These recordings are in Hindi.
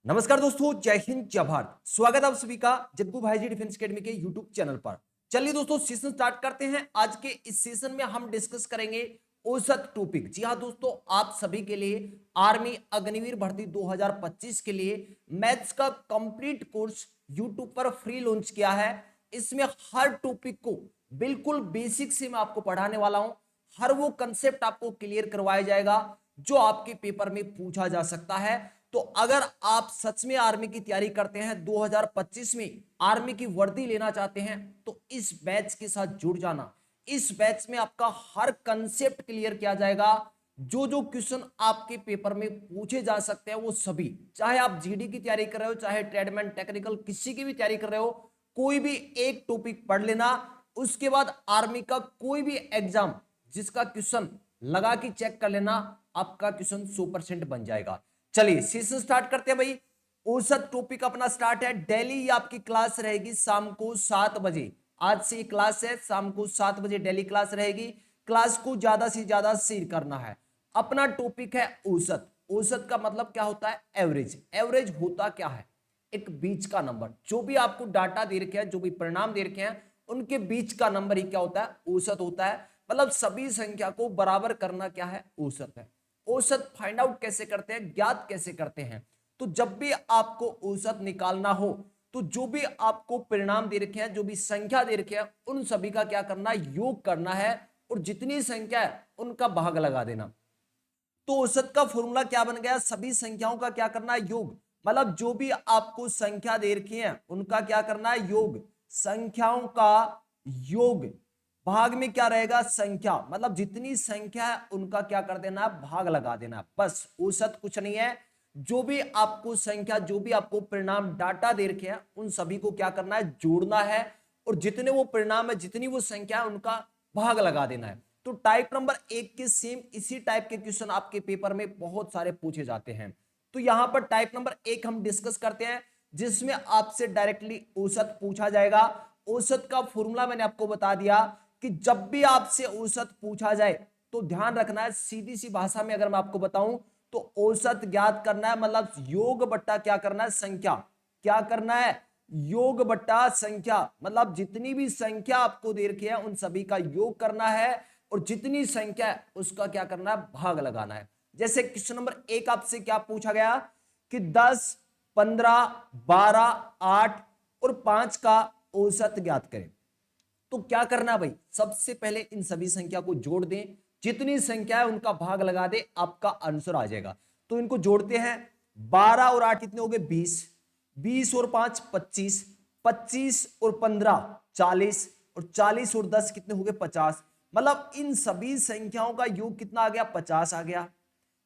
नमस्कार दोस्तों, जय हिंद जय भारत। स्वागत है आप सभी का जग्गू भाई जी डिफेंस एकेडमी के यूट्यूब चैनल पर। चलिए दोस्तों, सेशन स्टार्ट करते हैं। आज के इस सेशन में हम डिस्कस करेंगे औसत टॉपिक। जी हाँ दोस्तों, आप सभी के लिए आर्मी अग्निवीर भर्ती 2025 के लिए मैथ्स का कंप्लीट कोर्स यूट्यूब पर फ्री लॉन्च किया है। इसमें हर टॉपिक को बिल्कुल बेसिक से मैं आपको पढ़ाने वाला हूं। हर वो कंसेप्ट आपको क्लियर करवाया जाएगा जो आपके पेपर में पूछा जा सकता है। तो अगर आप सच में आर्मी की तैयारी करते हैं, 2025 में आर्मी की वर्दी लेना चाहते हैं, तो इस बैच के साथ जुड़ जाना। इस बैच में आपका हर कंसेप्ट क्लियर किया जाएगा। जो जो क्वेश्चन आपके पेपर में पूछे जा सकते हैं वो सभी, चाहे आप जीडी की तैयारी कर रहे हो, चाहे ट्रेडमैन टेक्निकल किसी की भी तैयारी कर रहे हो, कोई भी एक टॉपिक पढ़ लेना। उसके बाद आर्मी का कोई भी एग्जाम जिसका क्वेश्चन लगा के चेक कर लेना, आपका क्वेश्चन 100% बन जाएगा। चलिए सेशन स्टार्ट करते हैं भाई। औसत टॉपिक अपना स्टार्ट है। डेली आपकी क्लास रहेगी शाम को 7 बजे। आज से क्लास है, शाम को 7 बजे डेली क्लास रहेगी। क्लास को ज्यादा से ज्यादा शेयर करना है। अपना टॉपिक है औसत। औसत का मतलब क्या होता है? एवरेज। एवरेज होता क्या है? एक बीच का नंबर। जो भी आपको डाटा दे रखे हैं, जो भी परिणाम दे रखे हैं, उनके बीच का नंबर ही क्या होता है? औसत होता है। मतलब सभी संख्या को बराबर करना क्या है? औसत है। औसत फाइंड आउट कैसे करते हैं, ज्ञात कैसे करते हैं? तो जब भी आपको औसत निकालना हो, तो जो भी आपको परिणाम दे रखे हैं, जो भी संख्या दे रखे हैं, उन सभी का क्या करना है? योग करना है। और जितनी संख्या है उनका भाग लगा देना। तो औसत का फॉर्मूला क्या बन गया? सभी संख्याओं का क्या करना है? योग। मतलब जो भी आपको संख्या दे रखी है उनका क्या करना है? योग। संख्याओं का योग। भाग में क्या रहेगा? संख्या। मतलब जितनी संख्या है उनका क्या कर देना? भाग लगा देना। बस औसत कुछ नहीं है। जो भी आपको संख्या, जो भी आपको परिणाम डाटा दे रखे हैं, उन सभी को क्या करना है? जोड़ना है। और जितने वो परिणाम है, जितनी वो संख्या है, उनका भाग लगा देना है। तो टाइप नंबर 1 के सेम इसी टाइप के क्वेश्चन आपके पेपर में बहुत सारे पूछे जाते हैं। तो यहां पर टाइप नंबर 1 हम डिस्कस करते हैं, जिसमें आपसे डायरेक्टली औसत पूछा जाएगा। औसत का फॉर्मूला मैंने आपको बता दिया कि जब भी आपसे औसत पूछा जाए तो ध्यान रखना है। सीधी सी भाषा में अगर मैं आपको बताऊं तो औसत ज्ञात करना है, मतलब योग बट्टा क्या करना है? संख्या। क्या करना है? योग बट्टा संख्या। मतलब जितनी भी संख्या आपको दे रखी है उन सभी का योग करना है। और जितनी संख्या है उसका क्या करना है? भाग लगाना है। जैसे क्वेश्चन नंबर 1 आपसे क्या पूछा गया कि 10, 15, 12, 8 और 5 का औसत ज्ञात करें। तो क्या करना है भाई? सबसे पहले इन सभी संख्या को जोड़ दें। जितनी संख्या है उनका भाग लगा दे, आपका आंसर आ जाएगा। तो इनको जोड़ते हैं। 12 और 8 कितने हो गए? 20। 20 और 5 25। 25 और 15 40। और 40 और 10 कितने हो गए? 50। मतलब इन सभी संख्याओं का योग कितना आ गया? 50 आ गया।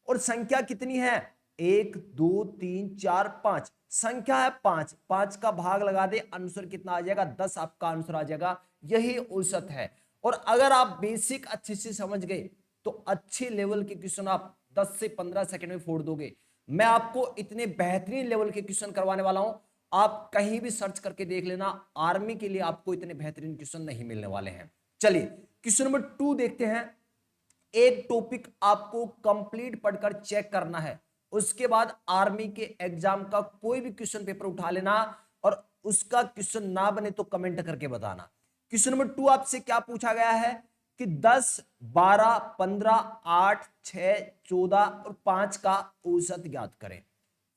और संख्या कितनी है? 1 2 3 4 5। संख्या है 5। 5 का भाग लगा दे, आंसर कितना आ जाएगा? 10 आपका आंसर आ जाएगा। यही औसत है। और अगर आप बेसिक अच्छे से समझ गए तो अच्छे लेवल के क्वेश्चन आप 10 से 15 सेकंड में फोड़ दोगे। मैं आपको इतने बेहतरीन लेवल के क्वेश्चन करवाने वाला हूं, आप कहीं भी सर्च करके देख लेना। आर्मी के लिए आपको इतने बेहतरीन क्वेश्चन नहीं मिलने वाले हैं। चलिए क्वेश्चन नंबर 2 देखते हैं। एक टॉपिक आपको कंप्लीट पढ़कर चेक करना है। उसके बाद आर्मी के एग्जाम का कोई भी क्वेश्चन पेपर उठा लेना, और उसका क्वेश्चन ना बने तो कमेंट करके बताना। क्वेश्चन नंबर 2 आपसे क्या पूछा गया है कि 10, 12, 15, 8, 6, 14 और 5 का औसत ज्ञात करें।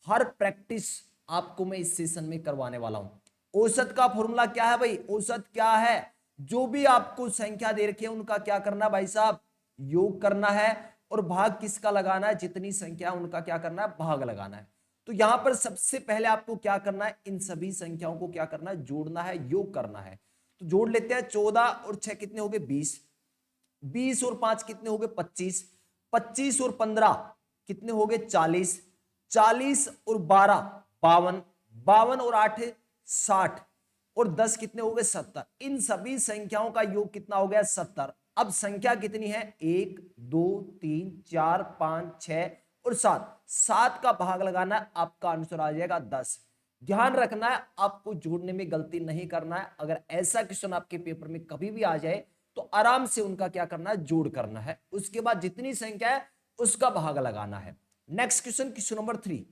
हर प्रैक्टिस आपको मैं इस सेशन में करवाने वाला हूं। औसत का फॉर्मूला क्या है भाई? औसत क्या है? जो भी आपको संख्या दे रखी है उनका क्या करना भाई साहब? योग करना है। और भाग किसका लगाना है? जितनी संख्या उनका क्या करना है? भाग लगाना है। तो यहां पर सबसे पहले आपको क्या करना है? इन सभी संख्याओं को क्या करना है? जोड़ना है, योग करना है। तो जोड़ लेते हैं। 14 और 6 कितने हो गए? 20। 20 और 5 कितने हो गए? 25। 25 और 15 कितने हो गए? 40। 40 और 12 52। 52 और 8 60। और 10 कितने हो गए? 70। इन सभी संख्याओं का योग कितना हो गया? 70। अब संख्या कितनी है? 1 2 3 4 5 6 और 7। 7 का भाग लगाना है, आपका आंसर आ जाएगा 10। ध्यान रखना है, आपको जोड़ने में गलती नहीं करना है। अगर ऐसा क्वेश्चन आपके पेपर में कभी भी आ जाए तो आराम से उनका क्या करना है? जोड़ करना है। उसके बाद जितनी संख्या है उसका भाग लगाना है। Next question, question number 3।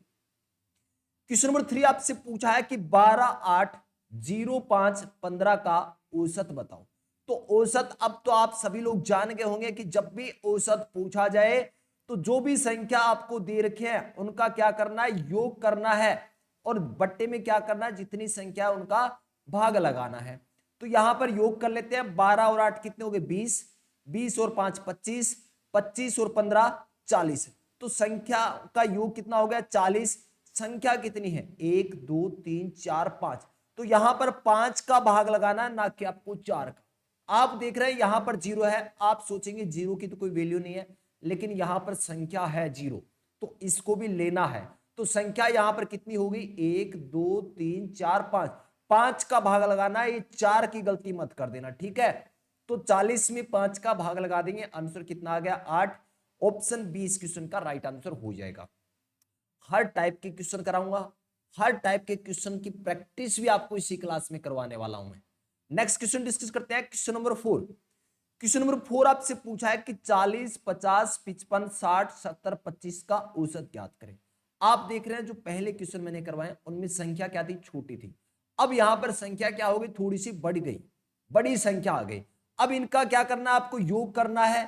Question number 3 आपसे पूछा है कि 12, 8, 0, 5, 15 का औसत बताओ। तो औसत अब तो आप सभी लोग जान गए होंगे कि जब भी औसत पूछा जाए तो जो भी संख्या आपको दे रखी है उनका क्या करना है, योग करना है, और बट्टे में क्या करना है, जितनी संख्या है उनका भाग लगाना है। तो यहां पर योग कर लेते हैं। 12 और 8 कितने हो गए, 20, 20 और 5 25, 25 और 15 40। तो संख्या का योग कितना हो गया, 40। संख्या कितनी है, 1 2 3 4 5। तो यहां पर 5 का भाग लगाना है, ना कि आपको 4 का। आप देख रहे हैं यहां पर 0 है, आप सोचेंगे 0 की तो कोई वैल्यू नहीं है, लेकिन यहां पर संख्या है 0, तो इसको भी लेना है। तो संख्या यहां पर कितनी होगी, 1 2 3 4 5। 5 का भाग लगाना है, ये 4 की गलती मत कर देना, ठीक है। तो 40 में 5 का भाग लगा देंगे, आंसर कितना आ गया, 8। ऑप्शन बी इस क्वेश्चन का राइट आंसर हो जाएगा। हर टाइप के क्वेश्चन कराऊंगा, हर टाइप के क्वेश्चन की प्रैक्टिस भी आपको इसी क्लास में करवाने वाला हूं मैं। नेक्स्ट क्वेश्चन डिस्कस करते हैं, क्वेश्चन नंबर 4। क्वेश्चन नंबर 4 आपसे पूछा है कि 40, 50, 55, 60, 70, 25 का औसत ज्ञात करें। आप देख रहे हैं जो पहले क्वेश्चन मैंने करवाए उनमें संख्या क्या थी, छोटी थी। अब यहां पर संख्या क्या हो गई, थोड़ी सी बढ़ गई, बड़ी संख्या आ गई। अब इनका क्या करना है, आपको योग करना है,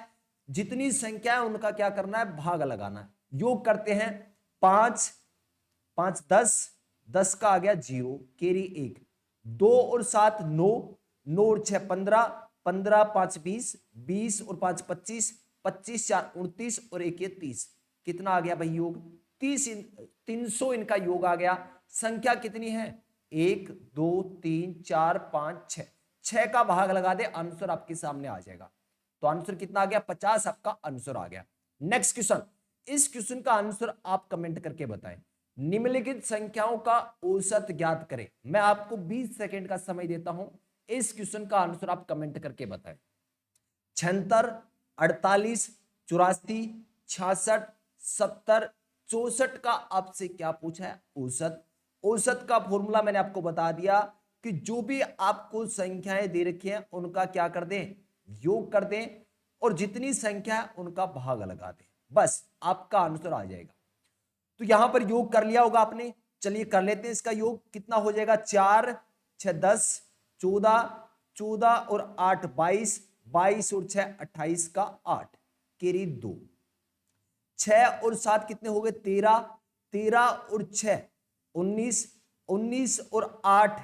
जितनी संख्या है उनका क्या करना है, भाग लगाना है। योग करते हैं, 5 5 10, 10 का आ गया 0, केरी 1, 2 और 7 9, 9 और 6 15, 15 5 20, 20 और 5 25, 25 4 29 और 1 ये 30। कितना आ गया भाई योग, 30, 300 इनका योग आ गया। संख्या कितनी है, 1 2 3 4 5 6, 6 का भाग लगा दे, आंसर आपके सामने आ जाएगा। तो आंसर कितना आ गया, 50 आपका आंसर आ गया। नेक्स्ट क्वेश्चन, इस क्वेश्चन का आंसर आप कमेंट करके बताएं। निम्नलिखित संख्याओं का औसत ज्ञात करें। मैं आपको 20 सेकंड का समय देता हूं, इस क्वेश्चन का आंसर आप कमेंट करके बताएं। 76, 48, 84, 66, 70, 64 का आपसे क्या पूछा है, औसत। औसत का फॉर्मूला मैंने आपको बता दिया कि जो भी आपको संख्याएं दे रखी हैं उनका क्या कर दें, योग कर दें, और जितनी संख्या है उनका भाग लगा दें, बस आपका आंसर आ जाएगा। तो यहां पर योग कर लिया होगा आपने, चलिए कर लेते हैं। इसका योग कितना हो जाएगा, 4 6 10, 14, 14 और 8 22, 22 और 6 28 का 8, केरी 2। 6 और 7 कितने हो गए, 13, 13 और 6 19, 19 और 8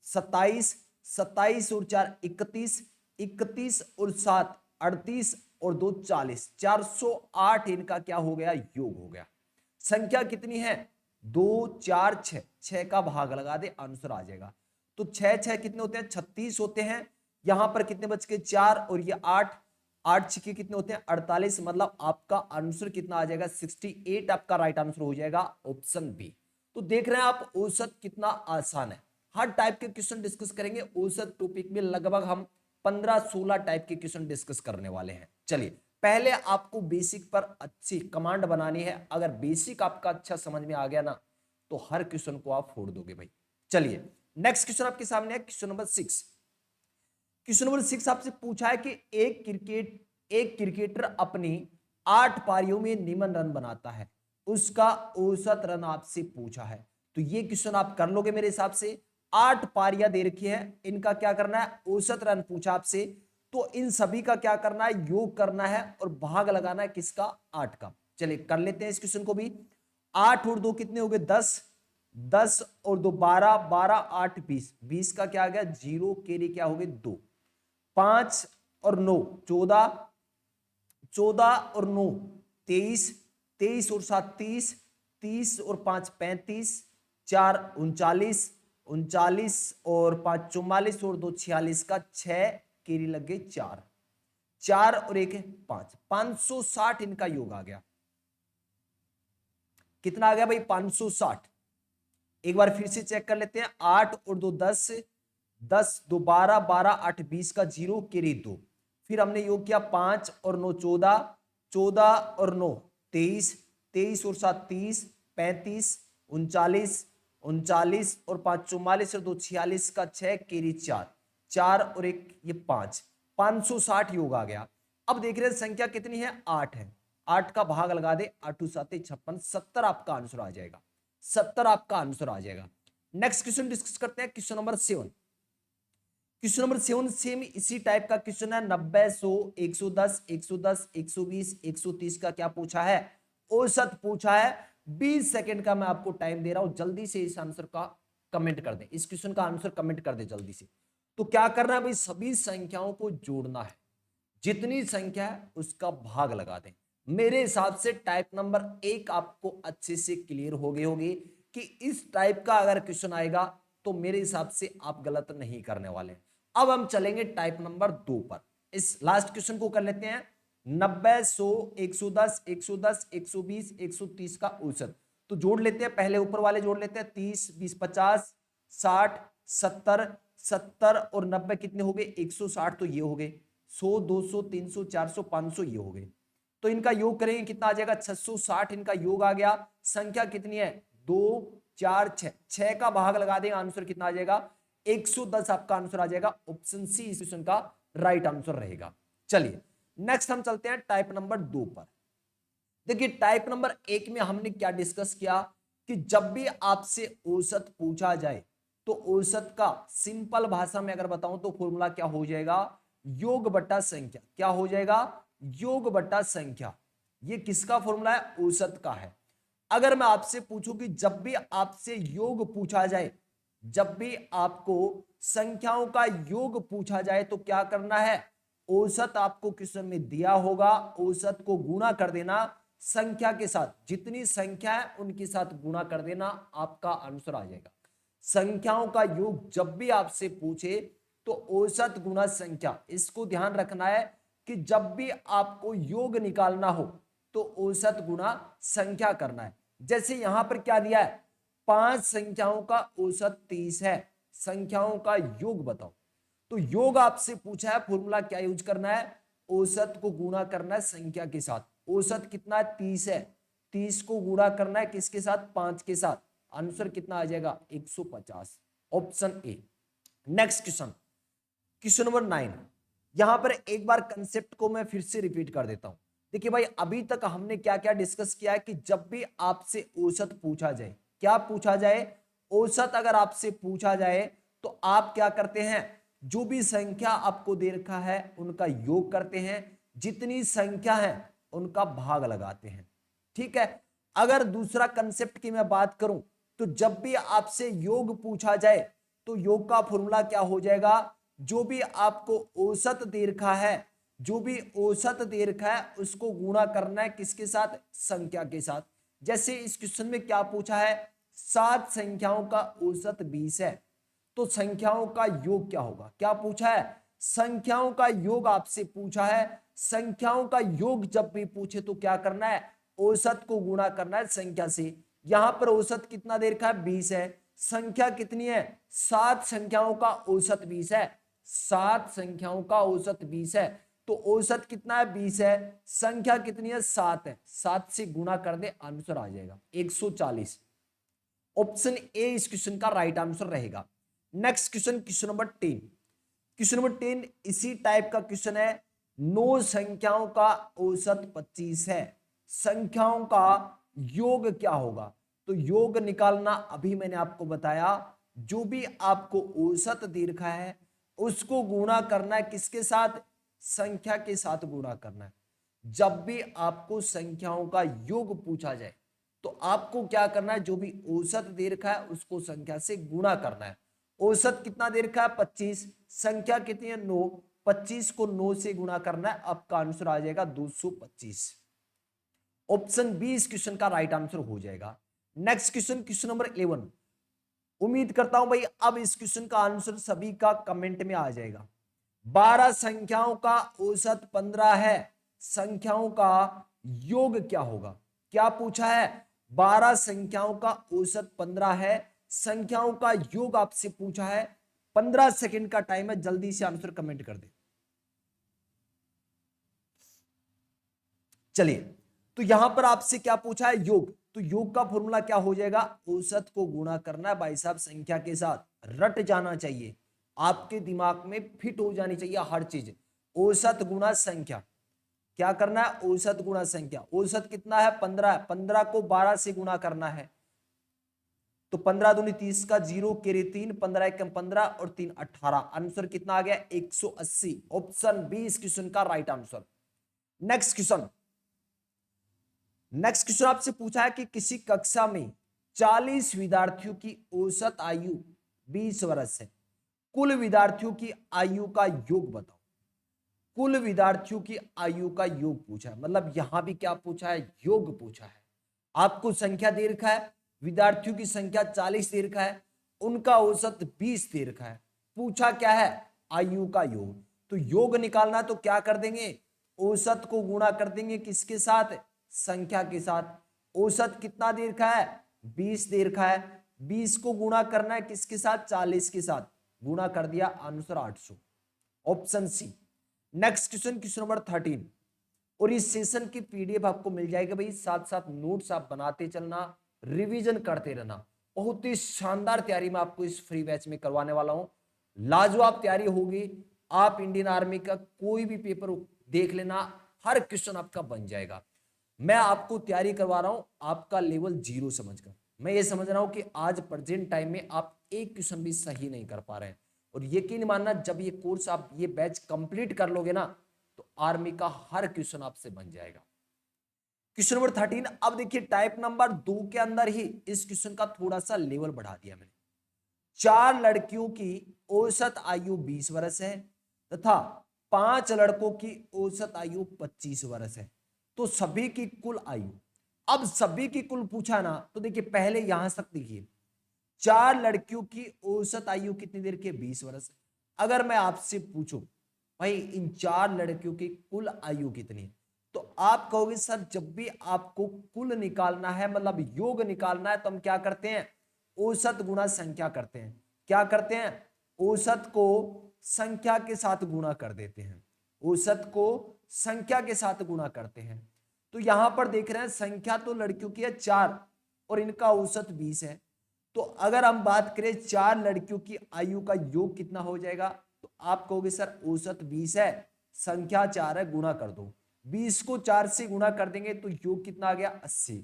27, 27 और 4 31, 31 और 7 38 और 2 40, 408 इनका क्या हो गया, योग हो गया। संख्या कितनी है, 2 4 6, 6 का भाग लगा दे, आंसर आ जाएगा। तो 6 6 कितने होते हैं, 36 होते हैं। यहां पर कितने बच के, 4 और ये 8, 8 छिके कितने होते हैं, 48। मतलब आपका आंसर कितना आ जाएगा, 68 आपका राइट आंसर हो जाएगा, ऑप्शन बी। तो देख रहे हैं आप औसत कितना आसान है। हर टाइप के क्वेश्चन डिस्कस करेंगे। औसत टॉपिक में लगभग हम 15-16 टाइप के क्वेश्चन डिस्कस करने वाले हैं। चलिए पहले आपको बेसिक पर अच्छी कमांड बनानी है। अगर बेसिक आपका अच्छा समझ में आ गया ना तो हर क्वेश्चन को आप फोड़ दोगे भाई। चलिए नेक्स्ट क्वेश्चन आपके सामने है, क्वेश्चन नंबर 6। क्वेश्चन नंबर 6 आपसे पूछा है कि एक क्रिकेटर अपनी 8 पारियों में निम्न रन बनाता है, उसका औसत रन आपसे पूछा है। तो ये क्वेश्चन आप कर लोगे मेरे हिसाब से। 8 पारियां दे रखी है, इनका क्या करना है, औसत रन पूछा आपसे। तो इन सभी का क्या करना है, योग करना है और भाग लगाना है किसका, 8 का। चलिए कर लेते हैं इस क्वेश्चन को भी। 8 और 2 कितने हो गए, 10, 10 और 2 12, 12 8 20, 20 का क्या आ गया, 0, केरी क्या हो गए 2। 5 और 9 14, 14 और 9 23, 23 और 7 30, 30 और 5 35, 4 39, 39 और 5 44 और 2 46 का 6, केरी लग गई 4, 4 और 1 5, 560 इनका योग आ गया। कितना आ गया भाई, 560। एक बार फिर से चेक कर लेते हैं। 8 और 2 10, 10 2 12, 12 8 20 का 0, केरी 2। फिर हमने योग किया 5 और 9 14, 14 और 9 23, 23 और 7 30, 35 39, 39 और 5 44 और 2 46 का 6, केरी 4, 4 और 1 ये 5, 560 योग आ गया। अब देख रहे हैं संख्या कितनी है, 8 है। 8 का भाग लगा दे, 8 7 56, 70 आपका आंसर आ जाएगा। 70 आपका आंसर आ जाएगा। नेक्स्ट क्वेश्चन डिस्कस करते हैं, question number 7। Question number 7 same इसी टाइप का क्वेश्चन है। 90, 100, 110, 110, 120, 130 का क्या पूछा है? औसत पूछा है। 20 सेकंड का मैं आपको टाइम दे रहा हूं, जल्दी से इस आंसर का कमेंट कर दें, इस क्वेश्चन का आंसर कमेंट कर दे जल्दी से। तो क्या करना है भाई, सभी संख्याओं को जोड़ना है, जितनी संख्या है उसका भाग लगा दें। मेरे हिसाब से टाइप नंबर 1 आपको अच्छे से क्लियर हो गई होगी कि इस टाइप का अगर क्वेश्चन आएगा तो मेरे हिसाब से आप गलत नहीं करने वाले। अब हम चलेंगे टाइप नंबर 2 पर। इस लास्ट क्वेश्चन को कर लेते हैं। 90, 100, 110, 110, 120, 130 का औसत तो जोड़ लेते हैं, पहले ऊपर वाले जोड़ लेते हैं। 30, 20, 50, 60, 70, 70 और 90 कितने हो गए? 160। तो ये हो गए 100, 200, 300, 400, 500 ये हो गए। तो इनका योग करेंगे, कितना आ जाएगा? 660 इनका योग आ गया। संख्या कितनी है? 2, 4, 6, 6 का भाग लगा देंगे, आंसर कितना आ जाएगा? 110 आपका आंसर आ जाएगा। ऑप्शन सी इस क्वेश्चन का राइट आंसर रहेगा। चलिए नेक्स्ट हम चलते हैं टाइप नंबर 2 पर। देखिए टाइप नंबर 1 में हमने क्या डिस्कस किया कि जब भी आपसे औसत पूछा जाए तो औसत का सिंपल भाषा में अगर बताऊं तो फॉर्मूला क्या हो जाएगा? योग बटा संख्या। क्या हो जाएगा? योग बटा संख्या। ये किसका फॉर्मूला है? औसत का है। अगर मैं आपसे पूछूं कि जब भी आपसे योग पूछा जाए, जब भी आपको संख्याओं का योग पूछा जाए तो क्या करना है? औसत आपको क्वेश्चन में दिया होगा, औसत को गुणा कर देना संख्या के साथ, जितनी संख्या है उनके साथ गुणा कर देना, आपका आंसर आ जाएगा। संख्याओं का योग जब भी आपसे पूछे तो औसत गुणा संख्या, इसको ध्यान रखना है कि जब भी आपको योग निकालना हो तो औसत गुणा संख्या करना है। जैसे यहां पर क्या दिया है? 5 संख्याओं का औसत 30 है, संख्याओं का योग बताओ। तो योग आपसे पूछा है, फॉर्मूला क्या यूज करना है? औसत को गुणा करना है संख्या के साथ। औसत कितना है? 30 है। 30 को गुणा करना है किसके साथ? 5 के साथ। आंसर कितना आ जाएगा? 150। Option A. Next question, question number 9। यहां पर एक बार कंसेप्ट को मैं फिर से रिपीट कर देता हूं। देखिए भाई अभी तक हमने क्या क्या डिस्कस किया है कि जब भी आपसे औसत पूछा जाए, क्या पूछा जाए? औसत अगर आपसे पूछा जाए तो आप क्या करते हैं? जो भी संख्या आपको दे रखा है उनका योग करते हैं, जितनी संख्या है उनका भाग लगाते हैं। ठीक है। अगर दूसरा कंसेप्ट की मैं बात करूं तो जब भी आपसे योग पूछा जाए तो योग का फॉर्मूला क्या हो जाएगा? जो भी आपको औसत दे रखा है, जो भी औसत दे रखा है उसको गुणा करना है किसके साथ? संख्या के साथ। जैसे इस क्वेश्चन में क्या पूछा है? 7 संख्याओं का औसत 20 है, तो संख्याओं का योग क्या होगा? क्या पूछा है? संख्याओं का योग आपसे पूछा है। संख्याओं का योग जब भी पूछे तो क्या करना है? औसत को गुणा करना है संख्या से। यहां पर औसत कितना दे रखा है? 20 है। संख्या कितनी है? 7 संख्याओं का औसत 20 है। 7 संख्याओं का औसत 20 है, तो औसत कितना है? 20 है। संख्या कितनी है? 7 है। 7 से गुणा कर दे, आंसर आ जाएगा 140। ऑप्शन ए इस क्वेश्चन का राइट आंसर रहेगा। Next question, question number 10। Question number 10 इसी टाइप का क्वेश्चन है। 9 संख्याओं का औसत 25 है, संख्याओं का योग क्या होगा? तो योग निकालना अभी मैंने आपको बताया, जो भी आपको औसत दे रखा है उसको गुणा करना है किसके साथ? संख्या के साथ गुणा करना है। जब भी आपको संख्याओं का योग पूछा जाए तो आपको क्या करना है? जो भी औसत दे रखा है उसको संख्या से गुणा करना है। औसत कितना दे रखा है? 25। संख्या कितनी है? 9। 25 को 9 से गुणा करना है, आपका आंसर आ जाएगा 225। ऑप्शन बी इस क्वेश्चन का राइट आंसर हो जाएगा। Next question, question number 11। उम्मीद करता हूं भाई अब इस क्वेश्चन का आंसर सभी का कमेंट में आ जाएगा। 12 संख्याओं का औसत 15 है, संख्याओं का योग क्या होगा? क्या पूछा है? 12 संख्याओं का औसत 15 है, संख्याओं का योग आपसे पूछा है। 15 सेकंड का टाइम है, जल्दी से आंसर कमेंट कर दे। चलिए तो यहां पर आपसे क्या पूछा है? योग। तो योग का फॉर्मूला क्या हो जाएगा? औसत को गुणा करना है भाई साहब संख्या के साथ। रट जाना चाहिए, आपके दिमाग में फिट हो जानी चाहिए हर चीज। औसत गुणा संख्या, क्या करना है? औसत गुणा संख्या। औसत कितना है? 15 है। 15 को 12 से गुणा करना है। तो 15 दूनी 30 का 0 केरी 3, 15 एकम 15 और 3 18। आंसर कितना आ गया 180। ऑप्शन बी इस क्वेश्चन का राइट आंसर। नेक्स्ट क्वेश्चन, आपसे पूछा है कि किसी कक्षा में 40 विद्यार्थियों की औसत आयु 20 वर्ष है, कुल विद्यार्थियों की आयु का योग बताओ। कुल विद्यार्थियों की आयु का योग पूछा है, मतलब यहां भी क्या पूछा है, योग पूछा है। आपको संख्या दे रखा है, विद्यार्थियों की संख्या 40 दे रखा है, उनका औसत 20 दे रखा है, पूछा क्या है, आयु का योग। तो योग निकालना तो क्या कर देंगे, औसत को गुणा कर देंगे किसके साथ, संख्या के साथ। औसत कितना दे रखा है, 20 दे रखा है, 20 को गुणा करना है किसके साथ, 40 के साथ, गुणा कर दिया, answer 800। Option C. Next question, question number 13। और इस सेशन की पीडीएफ आपको मिल जाएगा भाई, साथ साथ नोट्स आप बनाते चलना, रिवीजन करते रहना। बहुत ही शानदार तैयारी मैं आपको इस फ्री बैच में करवाने वाला हूं, लाजवाब तैयारी होगी। आप इंडियन आर्मी का कोई भी पेपर देख लेना, हर क्वेश्चन आपका बन जाएगा। मैं आपको तैयारी करवा रहा हूं आपका लेवल 0 समझकर। मैं ये समझ रहा हूं कि आज प्रेजेंट टाइम में आप एक क्वेश्चन भी सही नहीं कर पा रहे हैं, और यकीन मानना जब ये कोर्स आप ये बैच कंप्लीट कर लोगे ना, तो आर्मी का हर क्वेश्चन आपसे बन जाएगा। Question number 13। अब देखिए टाइप नंबर 2 के अंदर ही इस क्वेश्चन का थोड़ा सा लेवल बढ़ा दिया मैंने। 4 लड़कियों की औसत आयु 20 वर्ष है तथा 5 लड़कों की औसत आयु 25 वर्ष है, तो सभी की कुल आयु। अब सभी की कुल पूछा ना, तो देखिए पहले यहां तक देखिए, 4 लड़कियों की औसत आयु कितनी देर की, 20 वर्ष। अगर मैं आपसे पूछूं भाई इन 4 लड़कियों की कुल आयु कितनी है, तो आप कहोगे सर जब भी आपको कुल निकालना है, मतलब योग निकालना है, तो हम क्या करते हैं, औसत गुणा संख्या करते हैं। क्या करते हैं, औसत को संख्या के साथ गुणा कर देते हैं, औसत को संख्या के साथ गुणा करते हैं। तो यहां पर देख रहे हैं संख्या तो लड़कियों की है 4 और इनका औसत 20 है। तो अगर हम बात करें 4 लड़कियों की आयु का योग कितना हो जाएगा, तो आप कहोगे सर औसत 20 है, संख्या 4 है, गुणा कर दो। 20 को 4 से गुणा कर देंगे तो योग कितना आ गया, 80।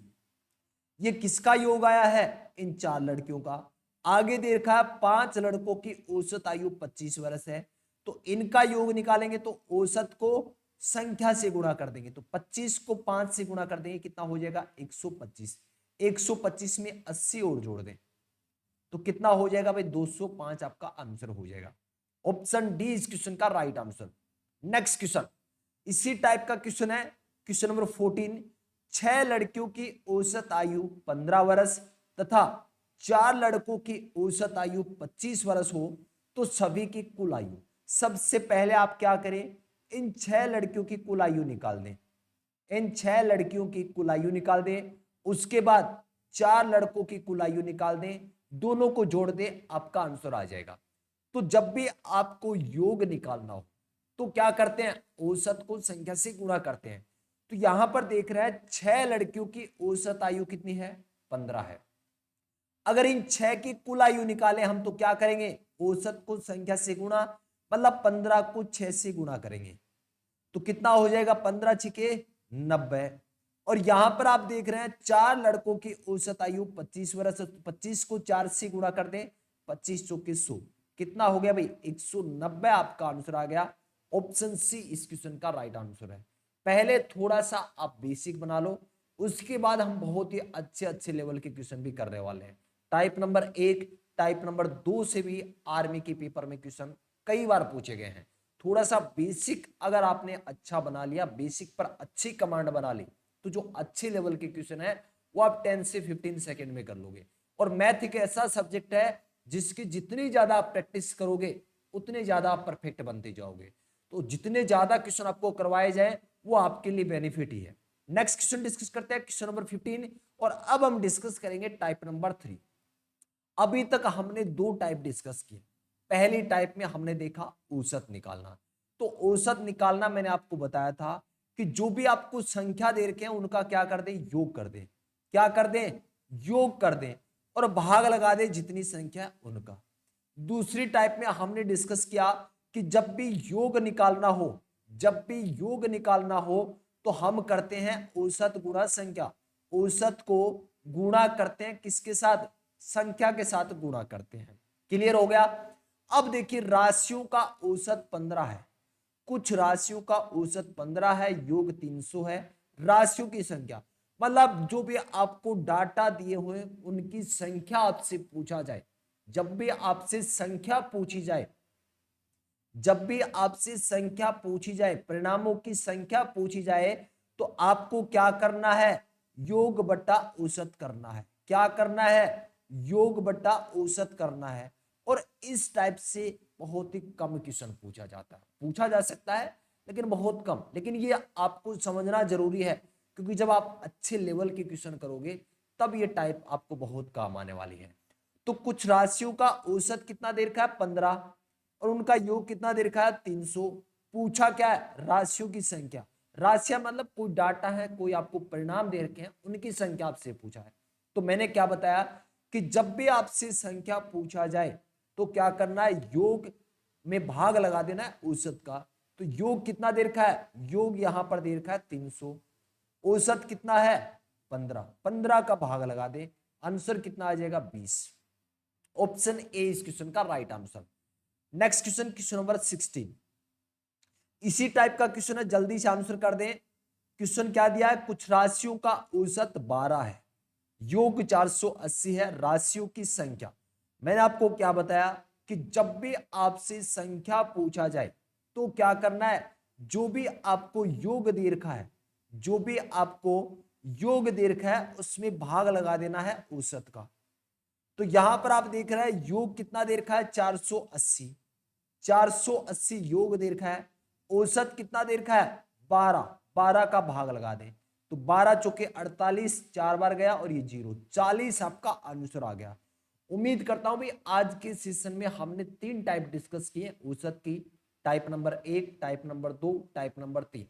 ये किसका योग आया है, इन 4 लड़कियों का। आगे देखा है 5 लड़कों की औसत आयु 25 वर्ष है, तो इनका योग निकालेंगे तो औसत को संख्या से गुणा कर देंगे, तो 25 को 5 से गुणा कर देंगे, कितना हो जाएगा 125। 125 में 80 और जोड़ दें तो कितना हो जाएगा भाई, 205 आपका आंसर हो जाएगा। ऑप्शन डी इस क्वेश्चन का राइट आंसर। नेक्स्ट क्वेश्चन इसी टाइप का क्वेश्चन है, क्वेश्चन नंबर 14। 6 लड़कियों की औसत आयु 15 वर्ष तथा 4 लड़कों की औसत आयु 25 वर्ष हो, तो सभी की कुल आयु। सबसे पहले आप क्या करें, इन 6 लड़कियों की कुल आयु निकाल दें, इन 6 लड़कियों की कुल आयु निकाल दें। उसके बाद 4 लड़कों की कुल आयु निकाल दें, दोनों को जोड़ दें, आपका आंसर आ जाएगा। तो जब भी आपको योग निकालना हो तो क्या करते हैं, औसत को संख्या से गुणा करते हैं। तो यहां पर देख रहे हैं 6 लड़कियों की औसत आयु कितनी है, 15 है। अगर इन 6 की कुल आयु निकालें हम तो क्या करेंगे, औसत को संख्या से गुणा, मतलब 15 को 6 से गुणा करेंगे तो कितना हो जाएगा, 15 छिके 90। और यहां पर आप देख रहे हैं 4 लड़कों की औसत आयु 25 वर्ष, 25 को 4 से गुणा कर दें, 25 चौके 100, कितना हो गया भाई 190 आपका आंसर आ गया। ऑप्शन सी इस क्वेश्चन का राइट आंसर है। पहले थोड़ा सा आप बेसिक बना लो, उसके बाद हम बहुत ही अच्छे अच्छे लेवल के क्वेश्चन भी करने वाले हैं। टाइप नंबर 1, टाइप नंबर 2 से भी आर्मी के पेपर में क्वेश्चन कई बार पूछे गए हैं। थोड़ा सा बेसिक अगर आपने अच्छा बना लिया, बेसिक पर अच्छी कमांड बना ली, तो जो अच्छे लेवल के क्वेश्चन है वो आप 10 से 15 सेकंड में कर लोगे। और मैथ एक ऐसा सब्जेक्ट है जिसकी जितनी ज्यादा आप प्रैक्टिस करोगे उतने ज्यादा आप परफेक्ट बनते जाओगे। तो जितने ज्यादा क्वेश्चन आपको करवाए जाए वो आपके लिए बेनिफिट ही है। नेक्स्ट क्वेश्चन डिस्कस करते हैं, क्वेश्चन नंबर 15। और अब हम डिस्कस करेंगे टाइप नंबर 3। अभी तक हमने 2 टाइप डिस्कस किए। पहली टाइप में हमने देखा औसत निकालना। तो औसत निकालना मैंने आपको बताया था कि जो भी आपको संख्या दे रखे हैं उनका क्या कर दें, योग कर दें। क्या कर दें, योग कर दें, और भाग लगा दें जितनी संख्या उनका। दूसरी टाइप में हमने डिस्कस किया कि जब भी योग निकालना हो, जब भी योग निकालना हो तो हम करते हैं औसत गुणा संख्या। औसत को गुणा करते हैं किसके साथ, संख्या के साथ गुणा करते हैं। क्लियर हो गया। अब देखिए राशियों का औसत 15 है, कुछ राशियों का औसत 15 है, योग 300 है। राशियों की संख्या मतलब जो भी आपको डाटा दिए हुए उनकी संख्या आपसे पूछा जाए, जब भी आपसे संख्या पूछी जाए, जब भी आपसे संख्या पूछी जाए, परिणामों की संख्या पूछी जाए, तो आपको क्या करना है, योग बटा औसत करना है। क्या करना है, योग बटा औसत करना है। और इस टाइप से बहुत ही कम क्वेश्चन पूछा जाता है, पूछा जा सकता है लेकिन बहुत कम। लेकिन ये आपको समझना जरूरी है, क्योंकि जब आप अच्छे लेवल के क्वेश्चन करोगे तब ये टाइप आपको बहुत काम आने वाली है। तो कुछ राशियों का औसत कितना दे रखा है, 15, और उनका योग कितना दे रखा है, 300। पूछा क्या है, राशियों की संख्या। राशियां मतलब कोई डाटा है, कोई आपको परिणाम दे रखे हैं, उनकी संख्या आपसे पूछा है। तो मैंने क्या बताया कि जब भी आपसे संख्या पूछा जाए तो क्या करना है, योग में भाग लगा देना है औसत का। तो योग कितना दे रखा है, योग यहां पर दे रखा है 300, औसत कितना है 15, 15 का भाग लगा दे, आंसर कितना आ जाएगा 20। ऑप्शन ए इस क्वेश्चन का right answer. Next question, question number 16, इसी टाइप का क्वेश्चन है, जल्दी से आंसर कर दें। क्वेश्चन क्या दिया है, कुछ राशियों का औसत 12 है, योग 480 है, राशियों की संख्या। मैंने आपको क्या बताया कि जब भी आपसे संख्या पूछा जाए तो क्या करना है, जो भी आपको योग दे रखा है, जो भी आपको योग दे रखा है उसमें भाग लगा देना है औसत का। तो यहां पर आप देख रहे हैं योग कितना दे रखा है, 480, 480 योग दे रखा है, औसत कितना दे रखा है 12, 12 का भाग लगा दें तो 12 चौके 48, 4 बार गया और ये 0, 40 आपका आंसर आ गया। उम्मीद करता हूं भी आज के सेशन में हमने 3 टाइप डिस्कस किए औसत की, type number 1, type number 2, type number 3।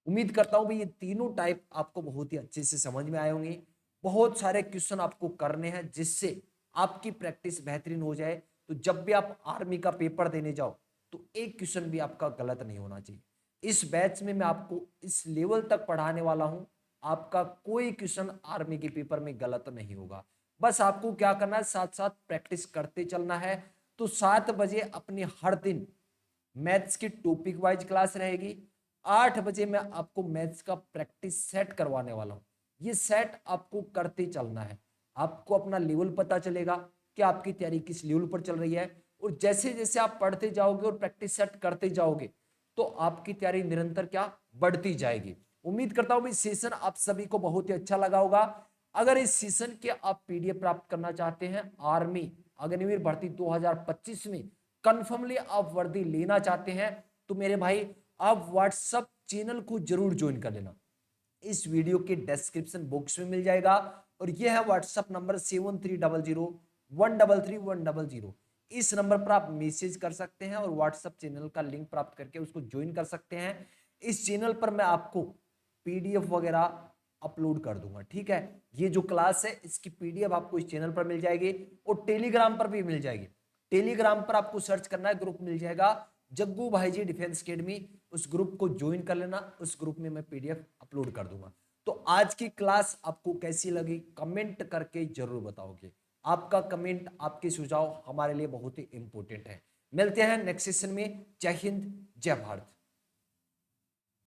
उम्मीद करता हूं भी ये तीनों टाइप आपको बहुत ही अच्छे से समझ में आए होंगे। बहुत सारे क्वेश्चन आपको करने हैं जिससे आपकी प्रैक्टिस बेहतरीन हो जाए। तो जब भी आप आर्मी का पेपर देने जाओ तो एक क्वेश्चन भी आपका गलत नहीं होना चाहिए। इस बैच में मैं आपको इस लेवल तक पढ़ाने वाला हूं, आपका कोई क्वेश्चन आर्मी के पेपर में गलत नहीं होगा। बस आपको क्या करना है, साथ साथ प्रैक्टिस करते चलना है। तो 7 बजे अपनी हर दिन मैथ्स की टॉपिक वाइज क्लास रहेगी। 8 बजे मैं आपको मैथ्स का प्रैक्टिस सेट करवाने वाला हूं। ये सेट आपको करते चलना है, आपको अपना लेवल पता चलेगा कि आपकी तैयारी किस लेवल पर चल रही है। और जैसे जैसे आप पढ़ते जाओगे और प्रैक्टिस सेट करते जाओगे तो आपकी तैयारी निरंतर क्या बढ़ती जाएगी। उम्मीद करता हूं इस सेशन आप सभी को बहुत ही अच्छा लगा होगा। अगर इस सेशन के आप पीडीएफ प्राप्त करना चाहते हैं, आर्मी अग्निवीर भर्ती 2025 में कन्फर्मली आप वर्दी लेना चाहते हैं, तो मेरे भाई आप व्हाट्सएप चैनल को जरूर ज्वाइन कर लेना। इस वीडियो के डिस्क्रिप्शन बॉक्स में मिल जाएगा। और यह है व्हाट्सएप नंबर 7300133100। इस नंबर पर आप मैसेज कर सकते हैं और व्हाट्सएप चैनल का लिंक प्राप्त करके उसको ज्वाइन कर सकते हैं। इस चैनल पर मैं आपको पीडीएफ वगैरह अपलोड कर दूंगा, ठीक है। ये जो क्लास है इसकी पीडीएफ आपको इस चैनल पर मिल जाएगी और टेलीग्राम पर भी मिल जाएगी। टेलीग्राम पर आपको सर्च करना है, ग्रुप मिल जाएगा जग्गू भाई जी डिफेंस अकेडमी, उस ग्रुप को ज्वाइन कर लेना। उस ग्रुप में मैं पीडीएफ अपलोड कर दूंगा। तो आज की क्लास आपको कैसी लगी कमेंट करके जरूर बताओगे। आपका कमेंट, आपके सुझाव हमारे लिए बहुत ही इंपॉर्टेंट है। मिलते हैं नेक्स्ट सेशन में। जय हिंद, जय भारत।